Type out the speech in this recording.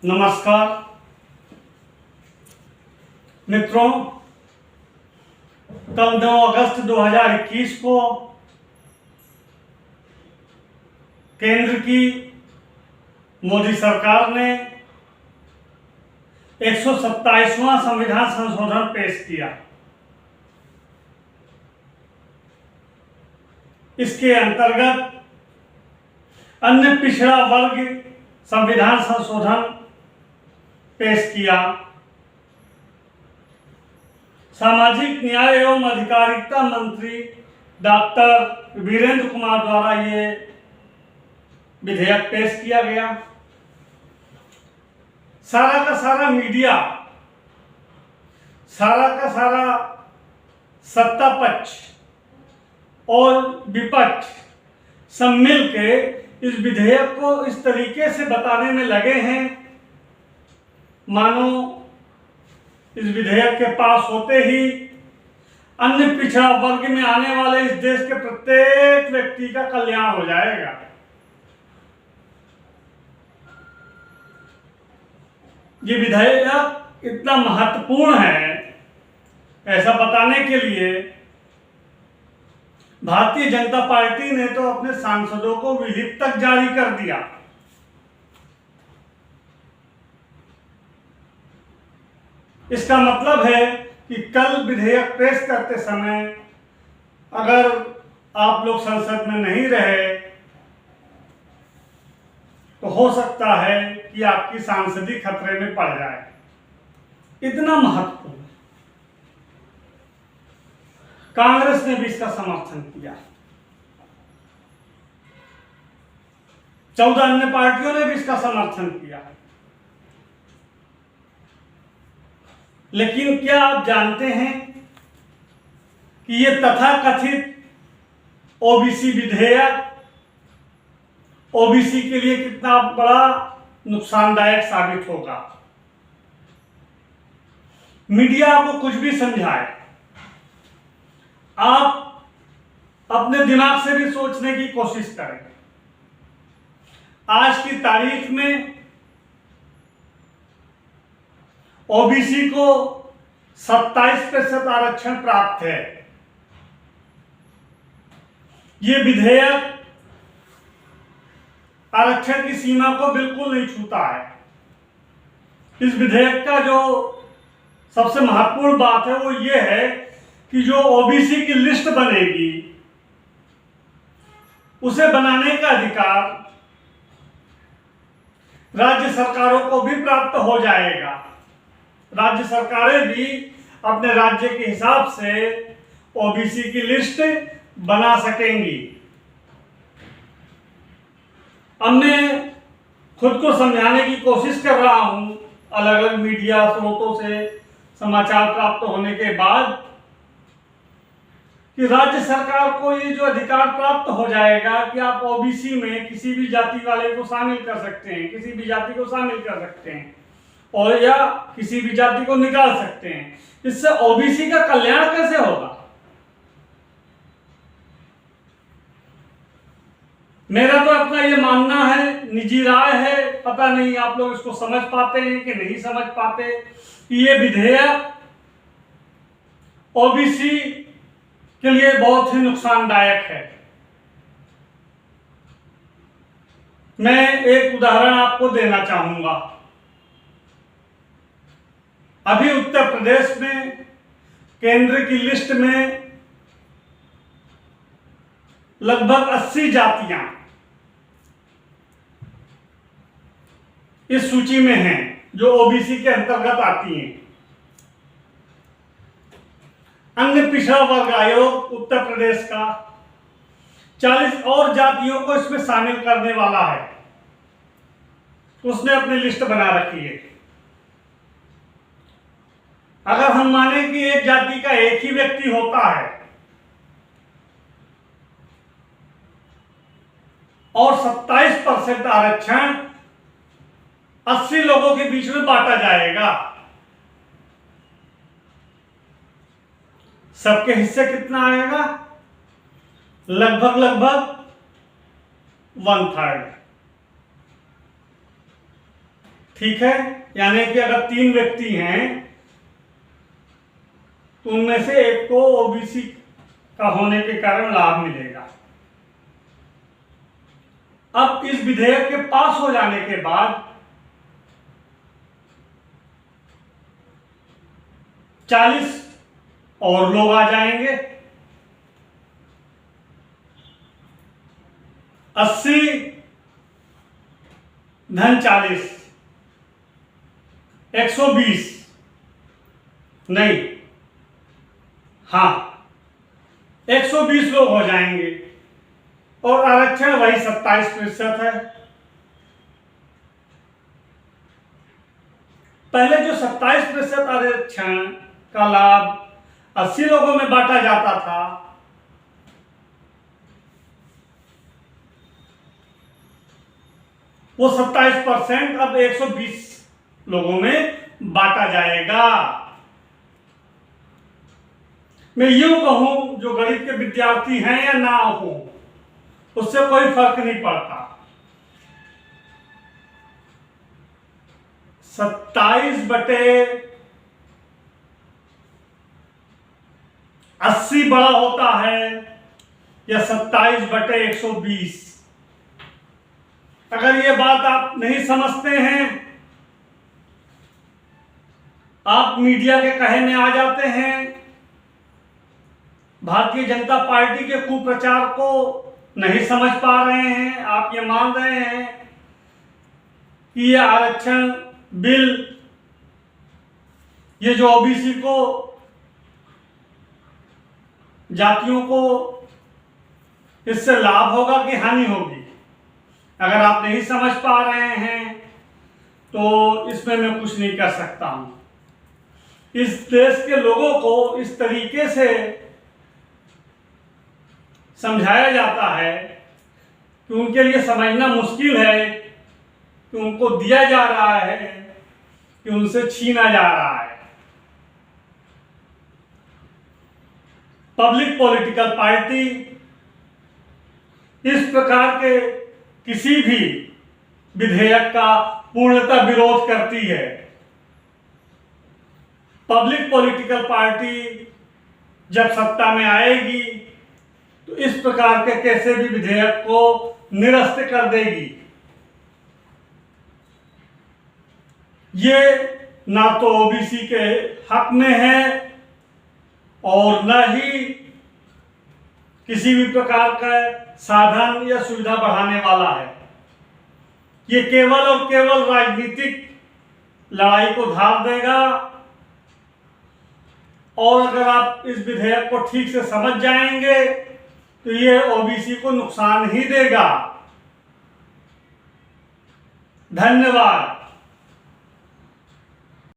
नमस्कार मित्रों, कल 9 अगस्त 2021 को केंद्र की मोदी सरकार ने 127वां संविधान संशोधन पेश किया। इसके अंतर्गत अन्य पिछड़ा वर्ग संविधान संशोधन पेश किया। सामाजिक न्याय एवं अधिकारिता मंत्री डॉक्टर वीरेंद्र कुमार द्वारा ये विधेयक पेश किया गया। सारा का सारा मीडिया, सारा का सारा सत्ता पक्ष और विपक्ष सब मिलके इस विधेयक को इस तरीके से बताने में लगे हैं मानो इस विधेयक के पास होते ही अन्य पिछड़ा वर्ग में आने वाले इस देश के प्रत्येक व्यक्ति का कल्याण हो जाएगा। ये विधेयक इतना महत्वपूर्ण है, ऐसा बताने के लिए भारतीय जनता पार्टी ने तो अपने सांसदों को व्हिप तक जारी कर दिया। इसका मतलब है कि कल विधेयक पेश करते समय अगर आप लोग संसद में नहीं रहे तो हो सकता है कि आपकी सांसदी खतरे में पड़ जाए। इतना महत्वपूर्ण। कांग्रेस ने भी इसका समर्थन किया, 14 अन्य पार्टियों ने भी इसका समर्थन किया। लेकिन क्या आप जानते हैं कि ये तथाकथित ओबीसी विधेयक ओबीसी के लिए कितना बड़ा नुकसानदायक साबित होगा? मीडिया आपको कुछ भी समझाए, आप अपने दिमाग से भी सोचने की कोशिश करें। आज की तारीख में ओबीसी को 27% आरक्षण प्राप्त है। ये विधेयक आरक्षण की सीमा को बिल्कुल नहीं छूता है। इस विधेयक का जो सबसे महत्वपूर्ण बात है वो ये है कि जो ओबीसी की लिस्ट बनेगी उसे बनाने का अधिकार राज्य सरकारों को भी प्राप्त हो जाएगा। राज्य सरकारें भी अपने राज्य के हिसाब से ओबीसी की लिस्ट बना सकेंगी। अब मैं खुद को समझाने की कोशिश कर रहा हूं अलग अलग मीडिया स्रोतों से समाचार प्राप्त होने के बाद कि राज्य सरकार को ये जो अधिकार प्राप्त हो जाएगा कि आप ओबीसी में किसी भी जाति वाले को शामिल कर सकते हैं, किसी भी जाति को शामिल कर सकते हैं और या किसी भी जाति को निकाल सकते हैं। इससे ओबीसी का कल्याण कैसे होगा? मेरा तो अपना ये मानना है, निजी राय है, पता नहीं आप लोग इसको समझ पाते हैं कि नहीं समझ पाते, कि ये विधेयक ओबीसी के लिए बहुत ही नुकसानदायक है। मैं एक उदाहरण आपको देना चाहूंगा। अभी उत्तर प्रदेश में केंद्र की लिस्ट में लगभग 80 जातियां इस सूची में हैं जो ओबीसी के अंतर्गत आती हैं। अन्य पिछड़ा वर्ग आयोग उत्तर प्रदेश का 40 और जातियों को इसमें शामिल करने वाला है। उसने अपनी लिस्ट बना रखी है। अगर हम माने कि एक जाति का एक ही व्यक्ति होता है और 27% आरक्षण 80 लोगों के बीच में बांटा जाएगा, सबके हिस्से कितना आएगा? लगभग 1/3। ठीक है, यानी कि अगर 3 व्यक्ति हैं तो उनमें से एक को ओबीसी का होने के कारण लाभ मिलेगा। अब इस विधेयक के पास हो जाने के बाद 40 और लोग आ जाएंगे, 80 धन 40, 120 नहीं, हाँ 120 लोग हो जाएंगे और आरक्षण वही 27% है। पहले जो 27% आरक्षण का लाभ 80 लोगों में बांटा जाता था, वो 27% अब 120 लोगों में बांटा जाएगा। मैं यूं कहूं, जो गणित के विद्यार्थी हैं या ना हो, उससे कोई फर्क नहीं पड़ता। 27/80 बड़ा होता है या 27/120? अगर ये बात आप नहीं समझते हैं, आप मीडिया के कहे में आ जाते हैं, भारतीय जनता पार्टी के कुप्रचार को नहीं समझ पा रहे हैं, आप ये मान रहे हैं कि ये आरक्षण बिल, ये जो ओबीसी को, जातियों को इससे लाभ होगा कि हानि होगी। अगर आप नहीं समझ पा रहे हैं तो इसमें मैं कुछ नहीं कर सकता हूं। इस देश के लोगों को इस तरीके से समझाया जाता है कि उनके लिए समझना मुश्किल है कि उनको दिया जा रहा है कि उनसे छीना जा रहा है। पब्लिक पॉलिटिकल पार्टी इस प्रकार के किसी भी विधेयक का पूर्णतः विरोध करती है। पब्लिक पॉलिटिकल पार्टी जब सत्ता में आएगी तो इस प्रकार के कैसे भी विधेयक को निरस्त कर देगी। ये ना तो ओबीसी के हक में है और न ही किसी भी प्रकार का साधन या सुविधा बढ़ाने वाला है। ये केवल और केवल राजनीतिक लड़ाई को धार देगा। और अगर आप इस विधेयक को ठीक से समझ जाएंगे तो ये ओबीसी को नुकसान ही देगा। धन्यवाद।